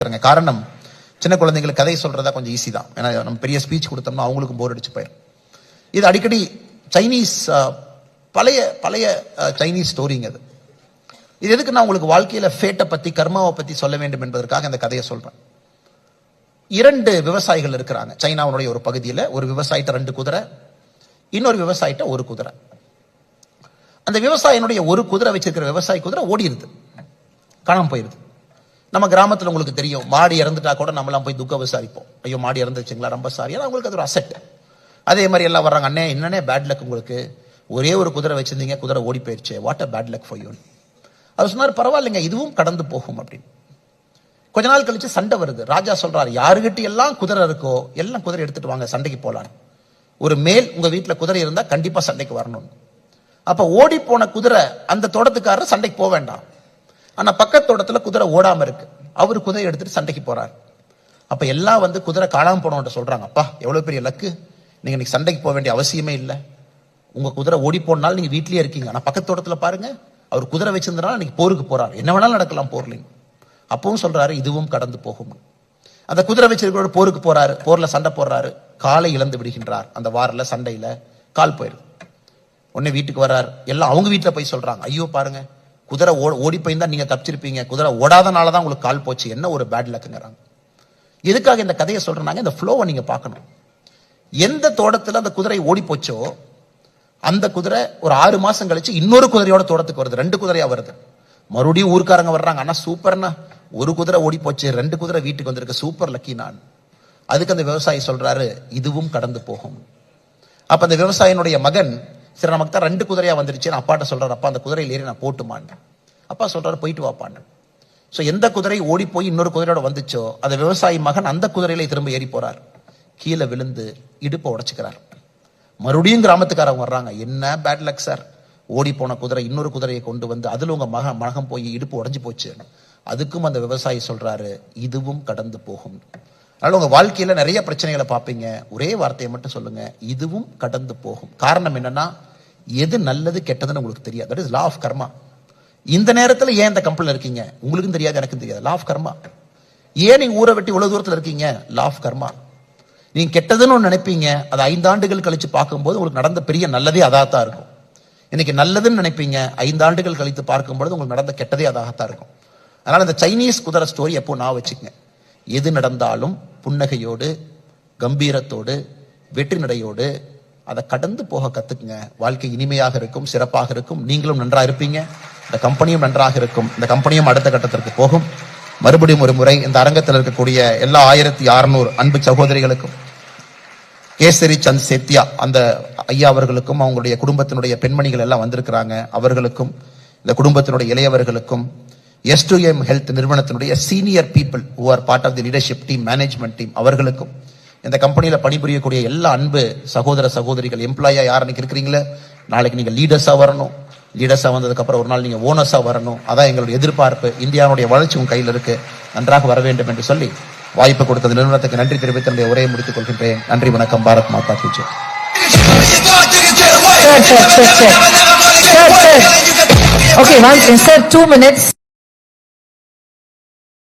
காரணம், சின்ன குழந்தைங்களுக்கு கதை சொல்றதா கொஞ்சம் ஈஸி தான். ஏன்னா நம்ம பெரிய ஸ்பீச் கொடுத்தோம்னா அவங்களுக்கு போர் அடிச்சு போயிடும். இது அடிக்கடி சைனீஸ் பழைய பழைய சைனீஸ் ஸ்டோரிங்க அது. இது எதுக்கு நான் உங்களுக்கு வாழ்க்கையில ஃபேட்டை பத்தி கர்மாவை பத்தி சொல்ல வேண்டும் என்பதற்காக இந்த கதையை சொல்றேன். 2 விவசாயிகள் இருக்கிறாங்க சைனாவுடைய ஒரு பகுதியில். ஒரு விவசாயிட்ட 2 குதிரை, இன்னொரு விவசாயிட்ட 1 குதிரை. அந்த விவசாயினுடைய 1 குதிரை வச்சிருக்கிற விவசாயி குதிரை ஓடிடுது, காணாம போயிருது. நம்ம கிராமத்தில் உங்களுக்கு தெரியும், மாடு இறந்துட்டா கூட நம்மளாம் போய் துக்க விசாரிப்போம். ஐயோ மாடு இறந்துச்சுங்களா, ரொம்ப சாரி. ஏன்னா உங்களுக்கு அது ஒரு அசெட். அதே மாதிரி எல்லாம் வர்றாங்க, அண்ணே என்னன்னே பேட் லக் உங்களுக்கு, ஒரே ஒரு குதிரை வச்சிருந்தீங்க, குதிரை ஓடி போயிடுச்சு, what a bad luck for you. அது சொன்னார், பரவாயில்லைங்க இதுவும் கடந்து போகும் அப்படின்னு. கொஞ்ச நாள் கழிச்சு சண்டை வருது. ராஜா சொல்றாரு, யாருகிட்ட எல்லாம் குதிரை இருக்கோ எல்லாம் குதிரை எடுத்துட்டு வாங்க, சண்டைக்கு போலாம். ஒரு மேல் உங்க வீட்டுல குதிரை இருந்தா கண்டிப்பா சண்டைக்கு வரணும். அப்ப ஓடி போன குதிரை அந்த தோட்டத்துக்காரர் சண்டைக்கு போக வேண்டாம். ஆனா பக்கத்து தோட்டத்துல குதிரை ஓடாம இருக்கு, அவரு குதிரை எடுத்துட்டு சண்டைக்கு போறாரு. அப்ப எல்லாம் வந்து குதிரை காணாம போனவன்ட்ட சொல்றாங்க, அப்பா எவ்வளவு பெரிய லக்கு, நீங்க இன்னைக்கு சண்டைக்கு போக வேண்டிய அவசியமே இல்லை, உங்க குதிரை ஓடி போனாலும் நீங்க வீட்லயே இருக்கீங்க. ஆனா பக்கத்து தோட்டத்துல பாருங்க, அவர் குதிரை வச்சிருந்தனால இன்னைக்கு போருக்கு போறாரு, என்ன வேணாலும் நடக்கலாம் போர்லையும். அப்பவும் சொல்றாரு இதுவும் கடந்து போகும். அந்த குதிரை வச்சிருக்கிற போருக்கு போறாரு, போர்ல சண்டை போடுறாரு, காலை இழந்து விடுகின்றார். அந்த வாரில் சண்டையில கால் போயிருக்கு. உடனே வீட்டுக்கு வர்றாரு, எல்லாம் அவங்க வீட்டுல போய் சொல்றாங்க, ஐயோ பாருங்க குதிரை ஓடி போயிருந்தா நீங்க தப்பிச்சிருப்பீங்க, குதிரை ஓடாதனாலதான் உங்களுக்கு கால் போச்சு, என்ன ஒரு பேட் லக்குங்கிறாங்க. எதுக்காக இந்த கதையை சொல்றாங்க, இந்த ஃப்ளோவை நீங்க பார்க்கணும். எந்த தோட்டத்துல அந்த குதிரை ஓடி போச்சோ அந்த குதிரை ஒரு 6 மாசம் கழிச்சு இன்னொரு குதிரையோட தோட்டத்துக்கு வருது, 2 குதிரையா வருது. மறுபடியும் ஊர்க்காரங்க வர்றாங்க, ஆனா சூப்பர்னா ஒரு குதிரை ஓடி போச்சு, 2 குதிரை வீட்டுக்கு வந்திருக்கு, சூப்பர் லக்கி நான். அதுக்கு அந்த விவசாயி சொல்றாரு இதுவும் கடந்து போகும். அப்ப அந்த விவசாயினுடைய மகன், சரி நமக்கு தான் 2 குதிரையா வந்துருச்சு, அப்பாட்ட சொல்றாரு, அப்பா அந்த குதிரையில் ஏறி நான் போட்டுமான்னு. அப்பா சொல்றாரு போயிட்டு வாப்பான்னு. ஸோ எந்த குதிரை ஓடி போய் இன்னொரு குதிரையோட வந்துச்சோ அந்த விவசாயி மகன் அந்த குதிரையில திரும்ப ஏறி போறார். கீழே விழுந்து இடுப்பை உடைச்சுக்கிறார். மறுபடியும் கிராமத்துக்காரங்க வர்றாங்க, என்ன பேட் லக் சார், ஓடி போன குதிரை இன்னொரு குதிரையை கொண்டு வந்து அதுல உங்க மகன் போய் இடுப்பு உடைஞ்சு போச்சு. அதுக்கும் அந்த விவசாயி சொல்றாரு இதுவும் கடந்து போகும். அதனால உங்க வாழ்க்கையில நிறைய பிரச்சனைகளை பார்ப்பீங்க, ஒரே வார்த்தையை மட்டும் சொல்லுங்க, இதுவும் கடந்து போகும். காரணம் என்னன்னா, எது நல்லது கெட்டதுன்னு உங்களுக்கு தெரியாது. தட் இஸ் லா ஆஃப் கர்மா. இந்த நேரத்தில் ஏன் இந்த கம்பெனில இருக்கீங்க உங்களுக்கும் தெரியாது, எனக்கும் தெரியாது, லா ஆஃப் கர்மா. ஏன் நீங்க ஊரை வெட்டி இவ்வளவு தூரத்தில் இருக்கீங்க, லா ஆஃப் கர்மா. நீங்க கெட்டதுன்னு ஒன்று நினைப்பீங்க, அது 5 ஆண்டுகள் கழிச்சு பார்க்கும்போது உங்களுக்கு நடந்த பெரிய நல்லதே அதாகத்தான் இருக்கும். இன்னைக்கு நல்லதுன்னு நினைப்பீங்க, 5 ஆண்டுகள் கழித்து பார்க்கும்போது உங்களுக்கு நடந்த கெட்டதே அதாகத்தான் இருக்கும். அதனால இந்த சைனீஸ் குதிரை ஸ்டோரி எப்போ நான் வச்சுக்கங்க, எது நடந்தாலும் புன்னகையோடு, கம்பீரத்தோடு, வெற்றி நடையோடு அதை கடந்து போக கத்துக்குங்க. வாழ்க்கை இனிமையாக இருக்கும், சிறப்பாக இருக்கும், நீங்களும் நன்றாக இருப்பீங்க, இந்த கம்பெனியும் நன்றாக இருக்கும், இந்த கம்பெனியும் அடுத்த கட்டத்திற்கு போகும். மறுபடியும் ஒரு முறை இந்த அரங்கத்தில் இருக்கக்கூடிய எல்லா 1600 அன்பு சகோதரிகளுக்கும், கேசரி சந்த் சேத்தியா அந்த ஐயா அவர்களுக்கும், அவங்களுடைய குடும்பத்தினுடைய பெண்மணிகள் எல்லாம் வந்திருக்கிறாங்க, அவர்களுக்கும், இந்த குடும்பத்தினுடைய இளையவர்களுக்கும், S2M ஹெல்த் நிறுவனத்தினுடைய senior people who are part of the leadership team, management team, அவர்களுக்கும், இந்த கம்பெனியில பணிபுரியக்கூடிய எல்லா அன்பு சகோதர சகோதரிகள், எம்ப்ளாயா யார் இன்னைக்கு இருக்கிறீங்களே, நாளைக்கு நீங்க லீடர்ஸா வரணும், லீடர்ஸா வந்ததுக்கு அப்புறம் ஒரு நாள் நீங்க ஓனர்ஸா வரணும், அதான் எங்களுடைய எதிர்பார்ப்பு. இந்தியாவுடைய வளர்ச்சி உங்க கையில் இருக்கு, நன்றாக வர வேண்டும் என்று சொல்லி வாய்ப்பு கொடுத்தது நிறுவனத்துக்கு நன்றி தெரிவித்து என்னுடைய உரையை முடித்துக் கொள்கின்றேன். நன்றி, வணக்கம். பாரத் மாதா கி ஜெய். Okay, 1 minute.